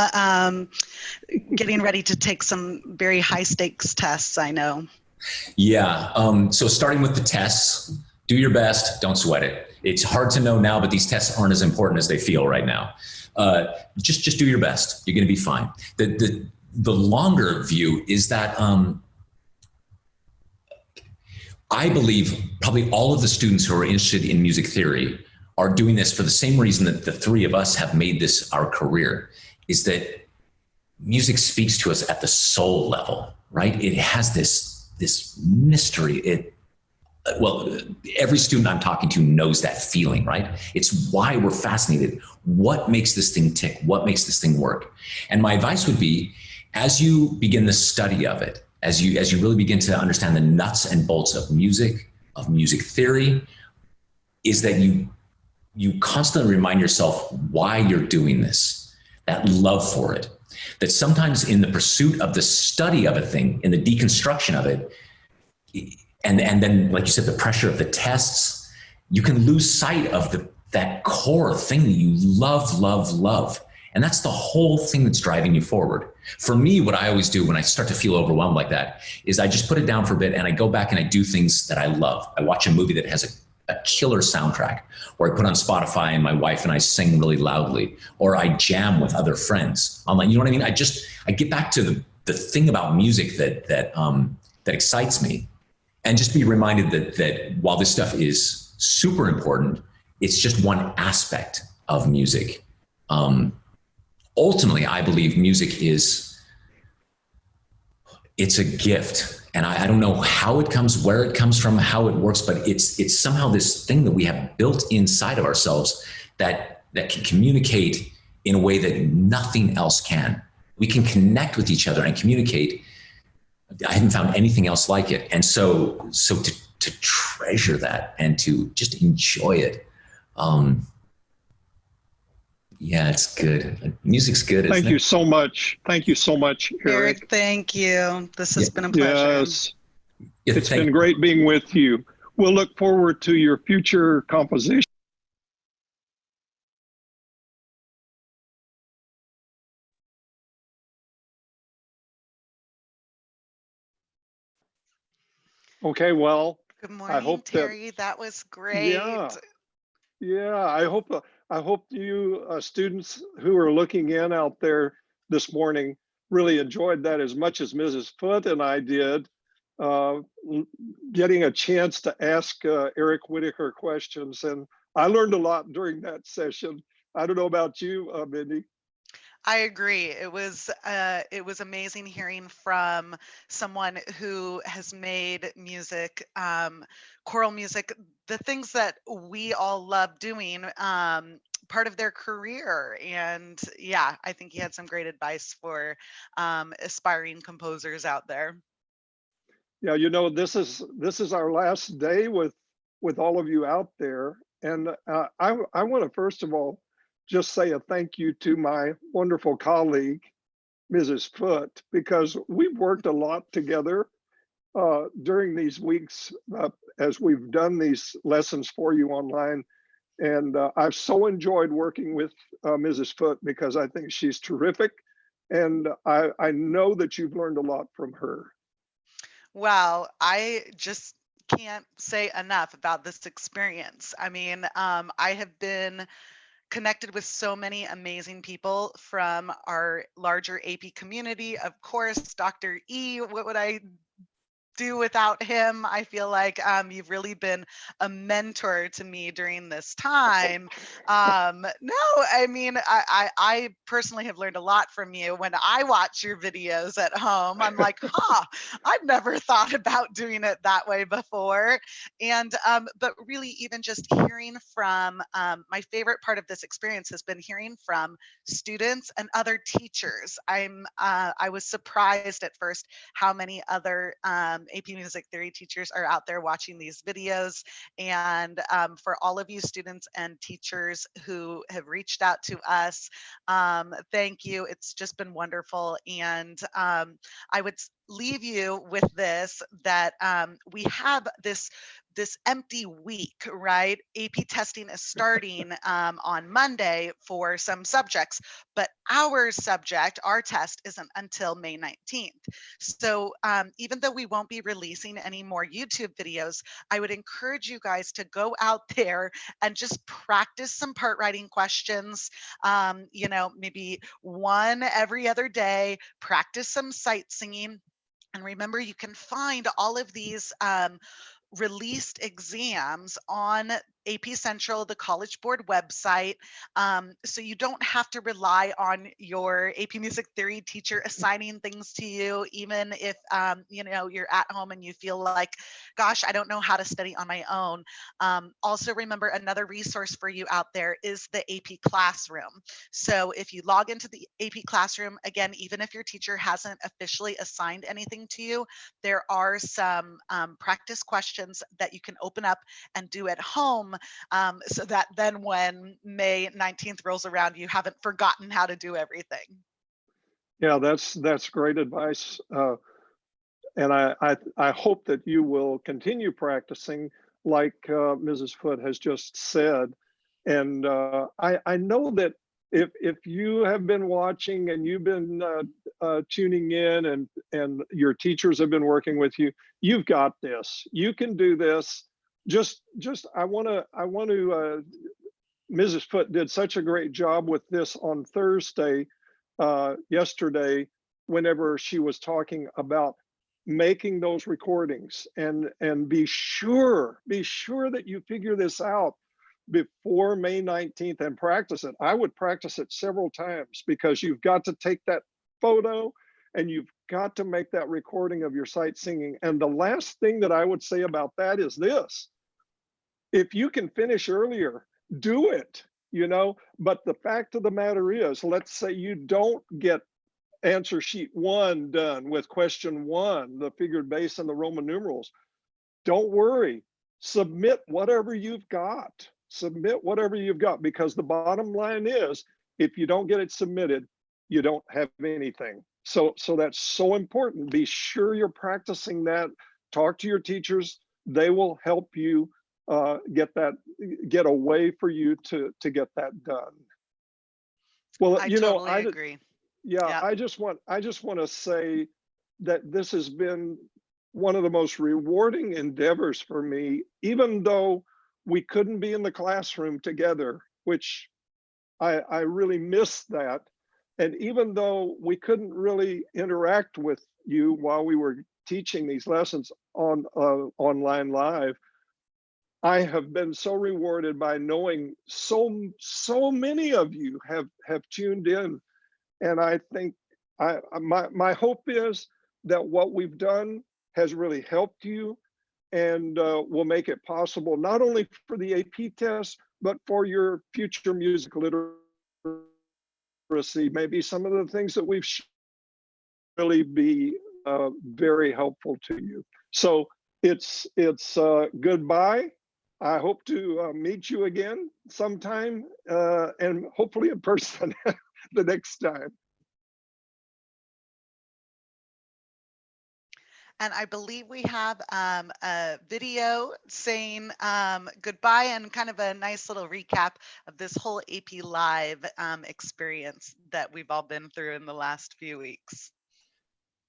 getting ready to take some very high stakes tests, I know? Yeah. So starting with the tests, do your best. Don't sweat it. It's hard to know now, but these tests aren't as important as they feel right now. Just do your best. You're going to be fine. The longer view is that I believe probably all of the students who are interested in music theory are doing this for the same reason that the three of us have made this our career, is that music speaks to us at the soul level, right? It has this mystery. Well, every student I'm talking to knows that feeling, right? It's why we're fascinated. What makes this thing tick? What makes this thing work? And my advice would be, as you begin the study of it, as you really begin to understand the nuts and bolts of music theory, is that you constantly remind yourself why you're doing this, that love for it. That sometimes in the pursuit of the study of a thing, in the deconstruction of it, and then, like you said, the pressure of the tests, you can lose sight of that core thing that you love. And that's the whole thing that's driving you forward. For me, what I always do when I start to feel overwhelmed like that is I just put it down for a bit and I go back and I do things that I love. I watch a movie that has a killer soundtrack, or I put on Spotify and my wife and I sing really loudly, or I jam with other friends online. You know what I mean? I get back to the thing about music that excites me. And just be reminded that while this stuff is super important, it's just one aspect of music. Ultimately, I believe music it's a gift. And I don't know how it comes, where it comes from, how it works, but it's somehow this thing that we have built inside of ourselves that can communicate in a way that nothing else can. We can connect with each other and communicate. I haven't found anything else like it. And so to treasure that and to just enjoy it. Yeah, it's good. Music's good. Thank you so much. Thank you so much, Eric. Thank you. This has been a pleasure. Yes. It's been great being with you. We'll look forward to your future composition. Okay, well, Good morning, I hope Terry. That was great. Yeah. I hope you students who are looking in out there this morning really enjoyed that as much as Mrs. Foote and I did, getting a chance to ask Eric Whitacre questions. And I learned a lot during that session. I don't know about you, Mindy. I agree. It was amazing hearing from someone who has made music, choral music, the things that we all love doing, part of their career. And yeah, I think he had some great advice for aspiring composers out there. Yeah, you know, this is our last day with all of you out there, and I want to first of all just say a thank you to my wonderful colleague, Mrs. Foote, because we've worked a lot together during these weeks as we've done these lessons for you online, and I've so enjoyed working with Mrs. Foote because I think she's terrific, and I know that you've learned a lot from her. Well, I just can't say enough about this experience. I mean, I have been connected with so many amazing people from our larger AP community. Of course, Dr. E, what would I do without him? I feel like you've really been a mentor to me during this time. No, I mean, I personally have learned a lot from you. When I watch your videos at home, I'm like, I've never thought about doing it that way before. And but really, even just hearing from my favorite part of this experience has been hearing from students and other teachers. I was surprised at first how many other AP Music Theory teachers are out there watching these videos. And for all of you students and teachers who have reached out to us, thank you. It's just been wonderful. And I would leave you with this, that we have this this empty week, right? AP testing is starting on Monday for some subjects, but our subject, our test, isn't until May 19th. So even though we won't be releasing any more YouTube videos, I would encourage you guys to go out there and just practice some part writing questions, you know, maybe one every other day, practice some sight singing. And remember, you can find all of these released exams on AP Central, the College Board website. So you don't have to rely on your AP Music Theory teacher assigning things to you, even if you know, you're at home and you feel like, gosh, I don't know how to study on my own. Also remember, another resource for you out there is the AP Classroom. So if you log into the AP Classroom, again, even if your teacher hasn't officially assigned anything to you, there are some practice questions that you can open up and do at home, so that then when May 19th rolls around, you haven't forgotten how to do everything. Yeah, that's great advice. And I hope that you will continue practicing like Mrs. Foote has just said. And I know that if you have been watching and you've been tuning in and your teachers have been working with you, you've got this. You can do this. Just I want to Mrs. Foote did such a great job with this on Thursday, yesterday, whenever she was talking about making those recordings, and be sure that you figure this out before May 19th and practice it. I would practice it several times, because you've got to take that photo and you've got to make that recording of your sight singing. And the last thing that I would say about that is this: if you can finish earlier, do it, you know. But the fact of the matter is, let's say you don't get answer sheet 1 done with question 1, the figured base and the Roman numerals. Don't worry, submit whatever you've got. Submit whatever you've got, because the bottom line is, if you don't get it submitted, you don't have anything. So that's so important. Be sure you're practicing that. Talk to your teachers. They will help you get a way for you to get that done. Well, I you know, totally agree. yeah, Yeah. I just want to say that this has been one of the most rewarding endeavors for me, even though we couldn't be in the classroom together, which I really missed that. And even though we couldn't really interact with you while we were teaching these lessons on online live, I have been so rewarded by knowing so many of you have tuned in. And I think my hope is that what we've done has really helped you, and will make it possible not only for the AP test, but for your future music literacy. Maybe some of the things that we've really be very helpful to you. So it's goodbye. I hope to meet you again sometime, and hopefully in person the next time. And I believe we have a video saying goodbye, and kind of a nice little recap of this whole AP Live experience that we've all been through in the last few weeks.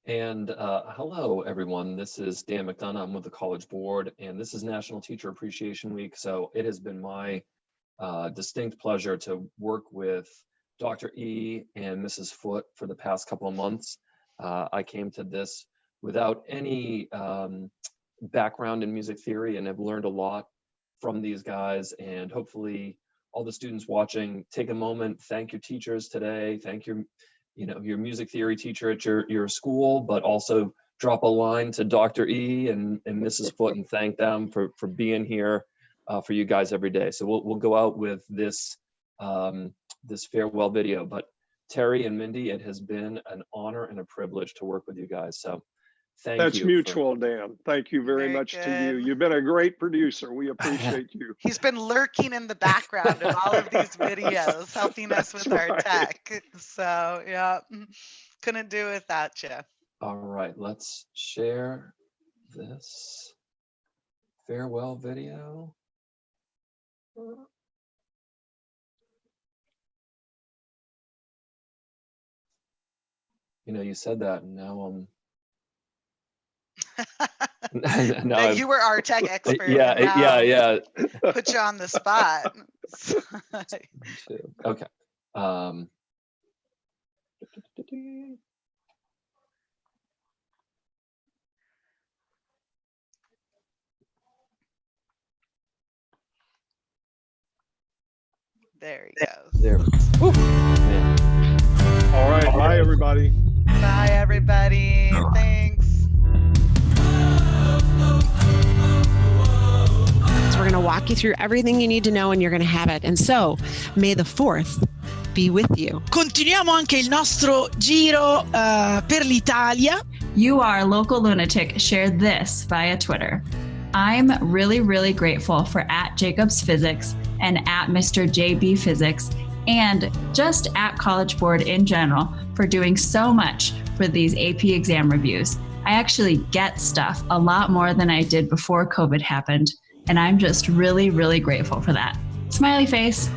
And hello, everyone. This is Dan McDonough. I'm with the College Board, and this is National Teacher Appreciation Week. So it has been my distinct pleasure to work with Dr. E and Mrs. Foote for the past couple of months. I came to this without any background in music theory, and have learned a lot from these guys. And hopefully all the students watching, take a moment, thank your teachers today, thank your music theory teacher at your school, but also drop a line to Dr. E and Mrs. Foote and thank them for being here for you guys every day. So we'll go out with this this farewell video. But Terry and Mindy, it has been an honor and a privilege to work with you guys. So thank you. That's mutual, Dan. Thank you very much to you. You've been a great producer. We appreciate you. He's been lurking in the background of all of these videos, helping us with our tech. So yeah, couldn't do without you. All right, let's share this. farewell video. You know, you said that, and now No, you were our tech expert. yeah, and now yeah. Put you on the spot. Okay. There he goes. There we go. Man. All right. Bye, everybody. Bye, everybody. Thanks. So we're going to walk you through everything you need to know and you're going to have it. And so, may the 4th be with you. Continuiamo anche il nostro giro per l'Italia. You Are a Local Lunatic shared this via Twitter. I'm really, really grateful for @JacobsPhysics and @Mr. JB Physics and just @College Board in general for doing so much for these AP exam reviews. I actually get stuff a lot more than I did before COVID happened, and I'm just really, really grateful for that. Smiley face.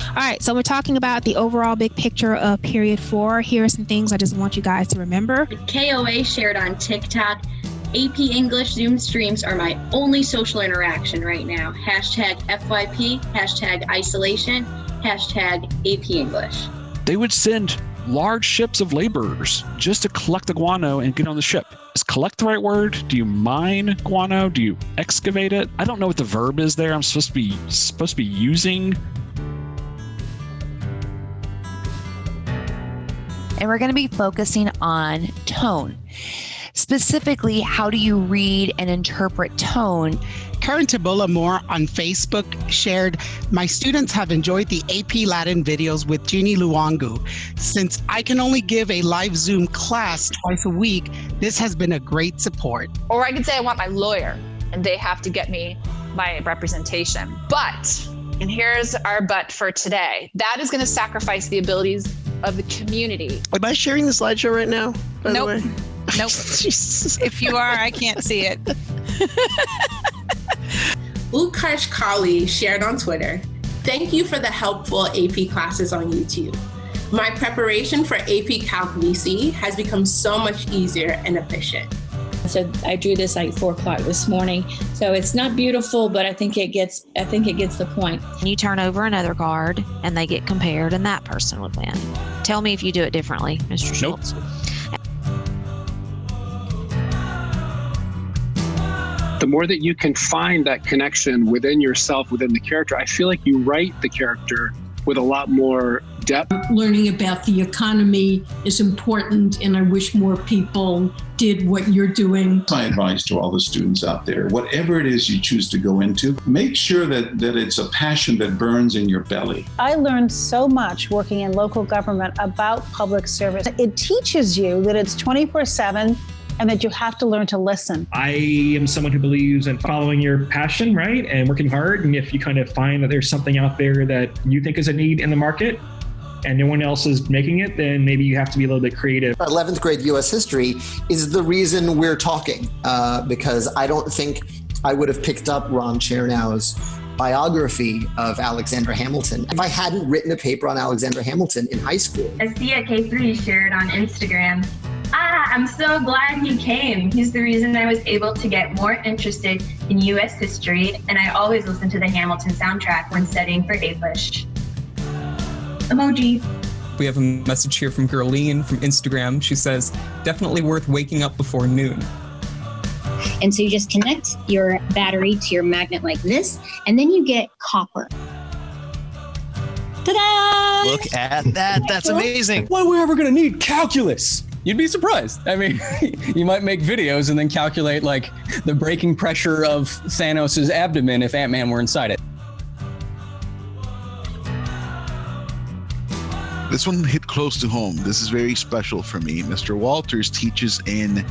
All right, so we're talking about the overall big picture of period 4. Here are some things I just want you guys to remember. KOA shared on TikTok, AP English Zoom streams are my only social interaction right now. #FYP, #isolation, #AP English. They would send large ships of laborers just to collect the guano and get on the ship. Is collect the right word? Do you mine guano? Do you excavate it? I don't know what the verb is there. I'm supposed to be using. And we're going to be focusing on tone. Specifically, how do you read and interpret tone? Karen Tabola Moore on Facebook shared, my students have enjoyed the AP Latin videos with Jeannie Luangu. Since I can only give a live Zoom class twice a week, this has been a great support. Or I could say I want my lawyer and they have to get me my representation. But, and here's our but for today, that is going to sacrifice the abilities of the community. Am I sharing the slideshow right now, by the way? Nope. If you are, I can't see it. Utkarsh Kali shared on Twitter, thank you for the helpful AP classes on YouTube. My preparation for AP Calc VC has become so much easier and efficient. So I drew this like 4 o'clock this morning. So it's not beautiful, but I think it gets the point. You turn over another card and they get compared and that person would win. Tell me if you do it differently, Mr. Schultz. Nope. The more that you can find that connection within yourself, within the character, I feel like you write the character with a lot more depth. Learning about the economy is important, and I wish more people did what you're doing. My advice to all the students out there, whatever it is you choose to go into, make sure that it's a passion that burns in your belly. I learned so much working in local government about public service. It teaches you that it's 24/7 and that you have to learn to listen. I am someone who believes in following your passion, right? And working hard. And if you kind of find that there's something out there that you think is a need in the market and no one else is making it, then maybe you have to be a little bit creative. 11th grade US history is the reason we're talking, because I don't think I would have picked up Ron Chernow's biography of Alexander Hamilton if I hadn't written a paper on Alexander Hamilton in high school. Asia K3 shared on Instagram, I'm so glad he came. He's the reason I was able to get more interested in US history, and I always listen to the Hamilton soundtrack when studying for APUSH. Emoji. We have a message here from Girlene from Instagram. She says, definitely worth waking up before noon. And so you just connect your battery to your magnet like this, and then you get copper. Ta-da! Look at that. That's amazing. When are we ever going to need calculus? You'd be surprised. I mean, you might make videos and then calculate like the breaking pressure of Thanos' abdomen if Ant-Man were inside it. This one hit close to home. This is very special for me. Mr. Walters teaches in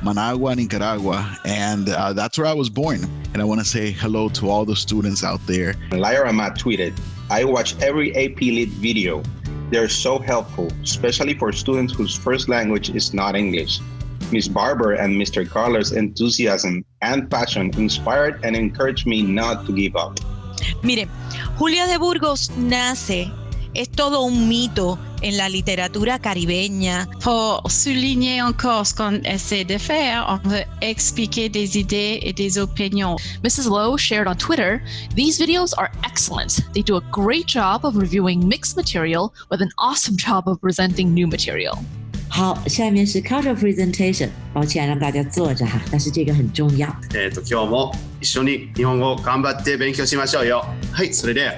Managua, Nicaragua, and that's where I was born. And I want to say hello to all the students out there. Lyra Matt tweeted, I watch every AP Lit video. They're so helpful, especially for students whose first language is not English. Miss Barber and Mr. Carlos' enthusiasm and passion inspired and encouraged me not to give up. Mire, Julia de Burgos nace, es todo un mito en la littérature caribeña. Pour souligner encore ce qu'on essaie de faire, on veut expliquer des idées et des opinions. Mrs. Lowe shared on Twitter, these videos are excellent. They do a great job of reviewing mixed material with an awesome job of presenting new material. 好，下面是 cultural presentation。抱歉让大家坐着哈，但是这个很重要。今日も一緒に日本語頑張って勉強しましょうよ。はい、それで。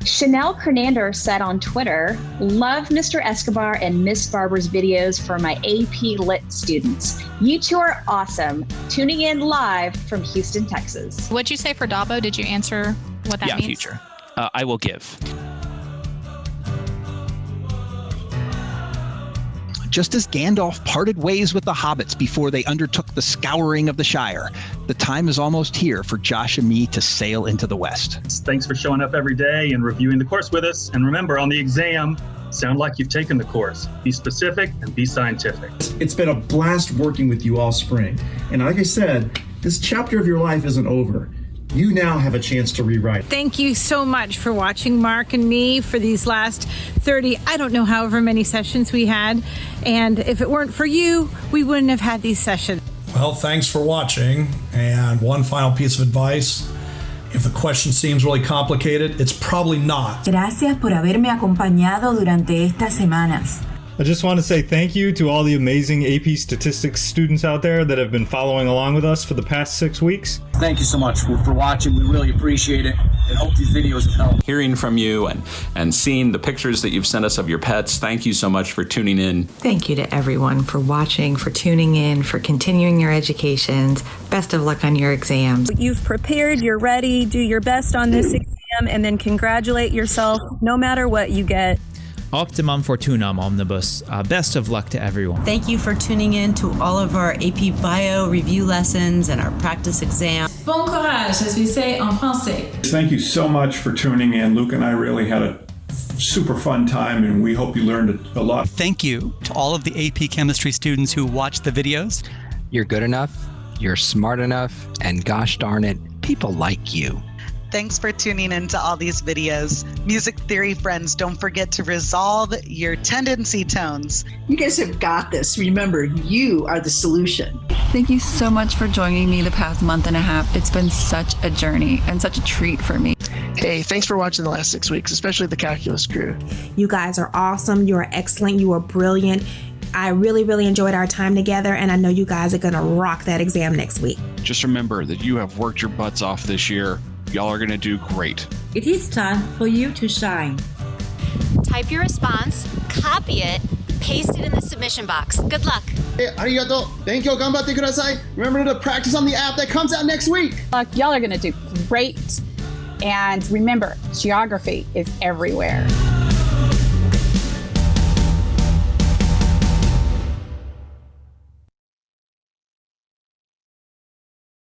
Chanel Kernander said on Twitter, love Mr. Escobar and Miss Barber's videos for my AP Lit students. You two are awesome. Tuning in live from Houston, Texas. What'd you say for Dabo? Did you answer what that means? Yeah, future. I will give. Just as Gandalf parted ways with the hobbits before they undertook the scouring of the Shire, the time is almost here for Josh and me to sail into the West. Thanks for showing up every day and reviewing the course with us. And remember, on the exam, sound like you've taken the course. Be specific and be scientific. It's been a blast working with you all spring. And like I said, this chapter of your life isn't over. You now have a chance to rewrite. Thank you so much for watching Mark and me for these last 30, I don't know, however many sessions we had. And if it weren't for you, we wouldn't have had these sessions. Well, thanks for watching. And one final piece of advice. If the question seems really complicated, it's probably not. Gracias por haberme acompañado durante estas semanas. I just want to say thank you to all the amazing AP Statistics students out there that have been following along with us for the past 6 weeks. Thank you so much for watching. We really appreciate it and hope these videos have helped. Hearing from you and seeing the pictures that you've sent us of your pets, thank you so much for tuning in. Thank you to everyone for watching, for tuning in, for continuing your educations. Best of luck on your exams. You've prepared, you're ready, do your best on this exam, and then congratulate yourself no matter what you get. Optimum Fortunam Omnibus. Best of luck to everyone. Thank you for tuning in to all of our AP Bio review lessons and our practice exam. Bon courage, as we say en français. Thank you so much for tuning in. Luke and I really had a super fun time, and we hope you learned a lot. Thank you to all of the AP Chemistry students who watched the videos. You're good enough, you're smart enough, and gosh darn it, people like you. Thanks for tuning into all these videos. Music theory friends, don't forget to resolve your tendency tones. You guys have got this. Remember, you are the solution. Thank you so much for joining me the past month and a half. It's been such a journey and such a treat for me. Hey, thanks for watching the last 6 weeks, especially the calculus crew. You guys are awesome. You are excellent. You are brilliant. I really, really enjoyed our time together, and I know you guys are going to rock that exam next week. Just remember that you have worked your butts off this year. Y'all are going to do great. It is time for you to shine. Type your response, copy it, paste it in the submission box. Good luck. Hey, arigato. Benkyou ganbatte kudasai. Remember to practice on the app that comes out next week. Y'all are going to do great. And remember, geography is everywhere.